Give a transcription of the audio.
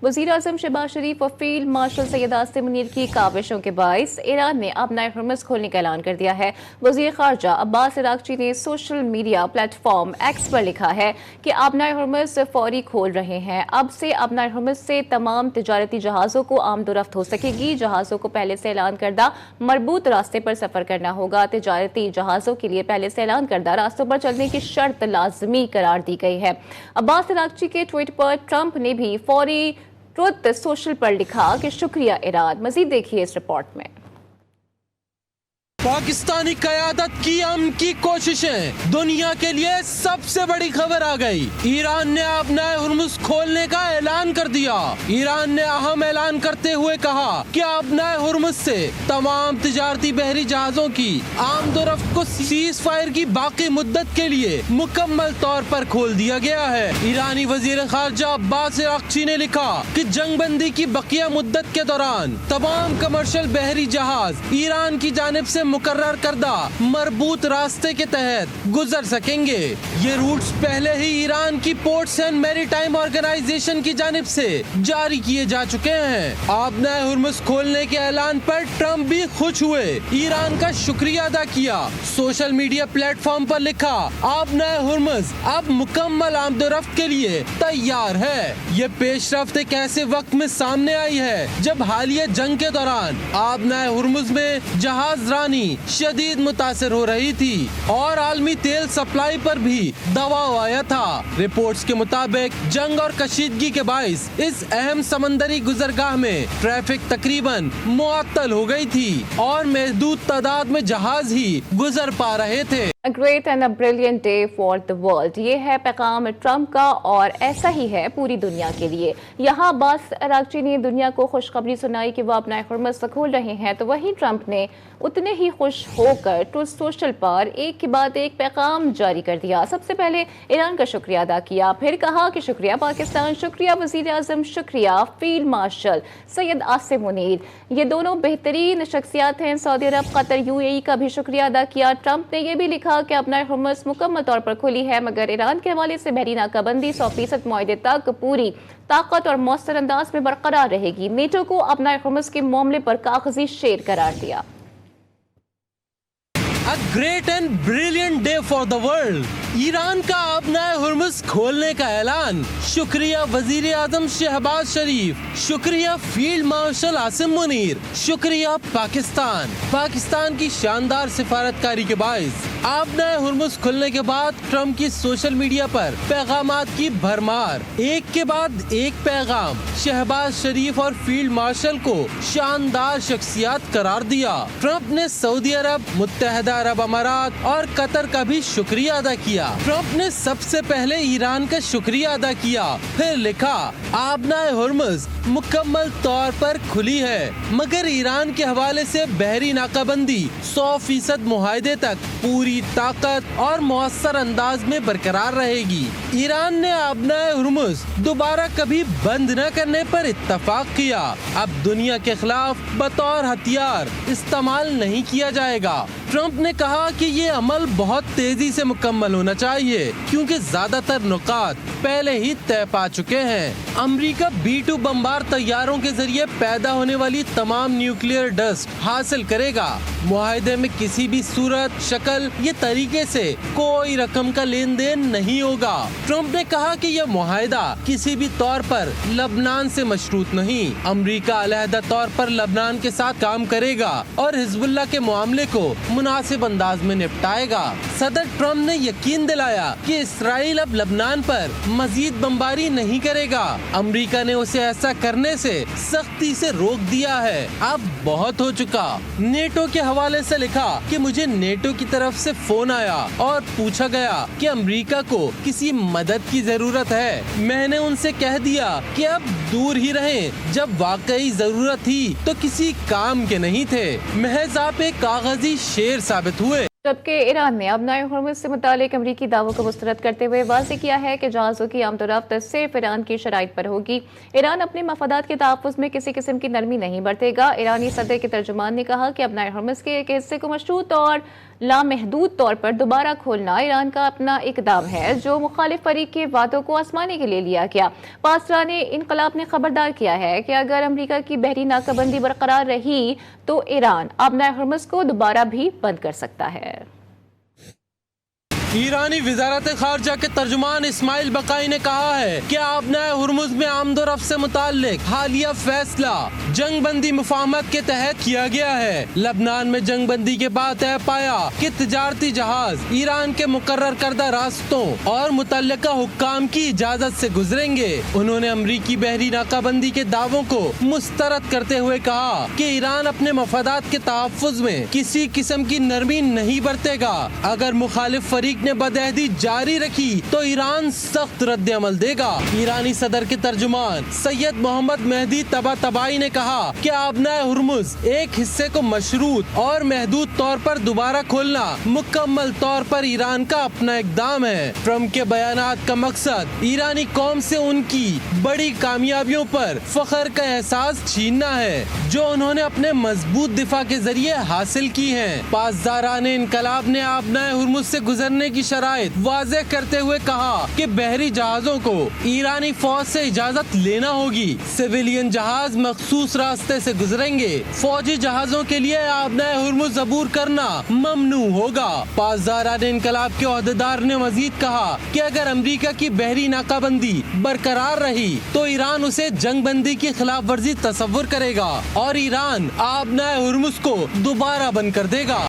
وزیر اعظم شہباز شریف اور field marshal Syed Asim Munir کی کاوشوں کے باعث ایران نے آبنائے ہرمز کھولنے کا اعلان کر دیا ہے۔ وزیر خارجہ عباس عراقچی نے social media platform X پر لکھا ہے کہ آبنائے ہرمز فوری کھول رہے ہیں۔ اب سے آبنائے ہرمز سے تمام تجارتی جہازوں کو آمد و رفت ہو سکے گی۔ جہازوں کو پہلے سے اعلان کردہ مربوط راستے پر سفر کرنا ہوگا۔ تجارتی جہازوں کے لیے پہلے سے اعلان کردہ راستوں پر چلنے کی شرط لازمی قرار دی گئی ہے۔ عباس عراقچی کے ٹویٹ پر ٹرمپ نے بھی فوری ٹروت سوشل پر لکھا کہ شکریہ ایران۔ مزید دیکھیے اس رپورٹ میں۔ پاکستانی قیادت کی امن کی کوششیں، دنیا کے لیے سب سے بڑی خبر آ گئی۔ ایران نے آبنائے ہرمز کھولنے کا اعلان کر دیا۔ ایران نے اہم اعلان کرتے ہوئے کہا کہ آبنائے ہرمز سے تمام تجارتی بحری جہازوں کی آمد و رفت کو سیز فائر کی باقی مدت کے لیے مکمل طور پر کھول دیا گیا ہے۔ ایرانی وزیر خارجہ عباس عراقچی نے لکھا کہ جنگ بندی کی بقیہ مدت کے دوران تمام کمرشل بحری جہاز ایران کی جانب سے مقرر کردہ مربوط راستے کے تحت گزر سکیں گے۔ یہ روٹس پہلے ہی ایران کی پورٹس اینڈ میری ٹائم آرگنائزیشن کی جانب سے جاری کیے جا چکے ہیں۔ آبنائے ہرمز کھولنے کے اعلان پر ٹرمپ بھی خوش ہوئے، ایران کا شکریہ ادا کیا۔ سوشل میڈیا پلیٹ فارم پر لکھا، آبنائے ہرمز اب مکمل آمد و رفت کے لیے تیار ہے۔ یہ پیش رفت ایک ایسے وقت میں سامنے آئی ہے جب حالیہ جنگ کے دوران آبنائے ہرمز میں جہاز رانی شدید متاثر ہو رہی تھی اور عالمی تیل سپلائی پر بھی دباؤ آیا تھا۔ رپورٹس کے مطابق جنگ اور کشیدگی کے باعث اس اہم سمندری گزرگاہ میں ٹریفک تقریباً معطل ہو گئی تھی اور محدود تعداد میں جہاز ہی گزر پا رہے تھے۔ A great and a brilliant day for the world، یہ ہے پیغام ٹرمپ کا اور ایسا ہی ہے پوری دنیا کے لیے۔ یہاں عباس عراقچی نے دنیا کو خوشخبری سنائی کہ وہ آبنائے ہرمز کھول رہے ہیں، تو وہیں ٹرمپ نے اتنے ہی خوش ہو کر ٹروت سوشل پر ایک کے بعد ایک پیغام جاری کر دیا۔ سب سے پہلے ایران کا شکریہ ادا کیا، پھر کہا کہ شکریہ پاکستان، شکریہ وزیر اعظم، شکریہ فیلڈ مارشل سید عاصم منیر، یہ دونوں بہترین شخصیات ہیں۔ سعودی عرب، قطر، UAE کا بھی شکریہ ادا کیا۔ ٹرمپ نے یہ بھی لکھا کہ آبنائے ہرمز مکمل طور پر کھلی ہے، مگر ایران کے حوالے سے بحری ناکہ بندی 100% معاہدے تک پوری طاقت اور مؤثر انداز میں برقرار رہے گی۔ نیٹو کو آبنائے ہرمز کے معاملے پر کاغذی شیر قرار دیا۔ A great and brilliant day for the world، Iran کا آبنائے ہرمز کھولنے کا اعلان۔ شکریہ وزیر اعظم شہباز شریف، شکریہ فیلڈ مارشل عاصم منیر، شکریہ پاکستان کی شاندار سفارتکاری کے باعث آبنائے ہرمز کھلنے کے بعد ٹرمپ کی سوشل میڈیا پر پیغامات کی بھرمار، ایک کے بعد ایک پیغام۔ شہباز شریف اور فیلڈ مارشل کو شاندار شخصیات قرار دیا۔ ٹرمپ نے سعودی عرب، متحدہ عرب امارات اور قطر کا بھی شکریہ ادا کیا۔ ٹرمپ نے سب سے پہلے ایران کا شکریہ ادا کیا، پھر لکھا، آبنائے ہرمز مکمل طور پر کھلی ہے، مگر ایران کے حوالے سے بحری ناکہ بندی 100% معاہدے تک پوری طاقت اور مؤثر انداز میں برقرار رہے گی۔ ایران نے آبنائے ہرمز دوبارہ کبھی بند نہ کرنے پر اتفاق کیا، اب دنیا کے خلاف بطور ہتھیار استعمال نہیں کیا جائے گا۔ ٹرمپ نے کہا کہ یہ عمل بہت تیزی سے مکمل ہونا چاہیے کیونکہ زیادہ تر نقاط پہلے ہی طے پا چکے ہیں۔ امریکہ B-2 بمبار طیاروں کے ذریعے پیدا ہونے والی تمام نیوکلیئر ڈسٹ حاصل کرے گا۔ معاہدے میں کسی بھی صورت، شکل یا طریقے سے کوئی رقم کا لین دین نہیں ہوگا۔ ٹرمپ نے کہا کہ یہ معاہدہ کسی بھی طور پر لبنان سے مشروط نہیں۔ امریکہ علیحدہ طور پر لبنان کے ساتھ کام کرے گا اور حزب اللہ کے معاملے کو مناسب انداز میں نپٹائے گا۔ صدر ٹرمپ نے یقین دلایا کہ اسرائیل اب لبنان پر مزید بمباری نہیں کرے گا۔ امریکہ نے اسے ایسا کرنے سے سختی سے روک دیا ہے، اب بہت ہو چکا۔ نیٹو کے حوالے سے لکھا کہ مجھے نیٹو کی طرف سے فون آیا اور پوچھا گیا کہ امریکہ کو کسی مدد کی ضرورت ہے۔ میں نے ان سے کہہ دیا کہ اب دور ہی رہیں، جب واقعی ضرورت تھی تو کسی کام کے نہیں تھے، محض آپ ایک کاغذی شیر ثابت ہوئے۔ جبکہ ایران نے آبنائے ہرمز سے متعلق امریکی دعووں کو مسترد کرتے ہوئے واضح کیا ہے کہ جہازوں کی آمد و رفت صرف ایران کی شرائط پر ہوگی۔ ایران اپنے مفادات کے تحفظ میں کسی قسم کی نرمی نہیں برتے گا۔ ایرانی صدر کے ترجمان نے کہا کہ آبنائے ہرمز کے ایک حصے کو مشروط اور لامحدود طور پر دوبارہ کھولنا ایران کا اپنا اقدام ہے جو مخالف فریق کے وعدوں کو آزمانے کے لیے لیا گیا۔ پاسداران انقلاب نے خبردار کیا ہے کہ اگر امریکہ کی بحری ناکہ بندی برقرار رہی تو ایران آبنائے ہرمز کو دوبارہ بھی بند کر سکتا ہے۔ ایرانی وزارت خارجہ کے ترجمان اسماعیل بقائی نے کہا ہے کہ آبنائے ہرمز میں آمد و رفت سے متعلق حالیہ فیصلہ جنگ بندی مفاہمت کے تحت کیا گیا ہے۔ لبنان میں جنگ بندی کے بعد طے پایا کہ تجارتی جہاز ایران کے مقرر کردہ راستوں اور متعلقہ حکام کی اجازت سے گزریں گے۔ انہوں نے امریکی بحری ناکہ بندی کے دعووں کو مسترد کرتے ہوئے کہا کہ ایران اپنے مفادات کے تحفظ میں کسی قسم کی نرمی نہیں برتے گا۔ اگر مخالف فریق نے بدعہدی جاری رکھی تو ایران سخت رد عمل دے گا۔ ایرانی صدر کے ترجمان سید محمد مہدی طباطبائی نے کہا کہ آبنائے ہرمز ایک حصے کو مشروط اور محدود طور پر دوبارہ کھولنا مکمل طور پر ایران کا اپنا اقدام ہے۔ ٹرمپ کے بیانات کا مقصد ایرانی قوم سے ان کی بڑی کامیابیوں پر فخر کا احساس چھیننا ہے جو انہوں نے اپنے مضبوط دفاع کے ذریعے حاصل کی ہیں۔ پاسداران انقلاب نے آبنائے ہرمز سے گزرنے کی شرائط واضح کرتے ہوئے کہا کہ بحری جہازوں کو ایرانی فوج سے اجازت لینا ہوگی۔ سویلین جہاز مخصوص راستے سے گزریں گے۔ فوجی جہازوں کے لیے آبنائے ہرمز عبور کرنا ممنوع ہوگا۔ پاسداران انقلاب کے عہدیدار نے مزید کہا کہ اگر امریکہ کی بحری ناکہ بندی برقرار رہی تو ایران اسے جنگ بندی کی خلاف ورزی تصور کرے گا اور ایران آبنائے ہرمز کو دوبارہ بند کر دے گا۔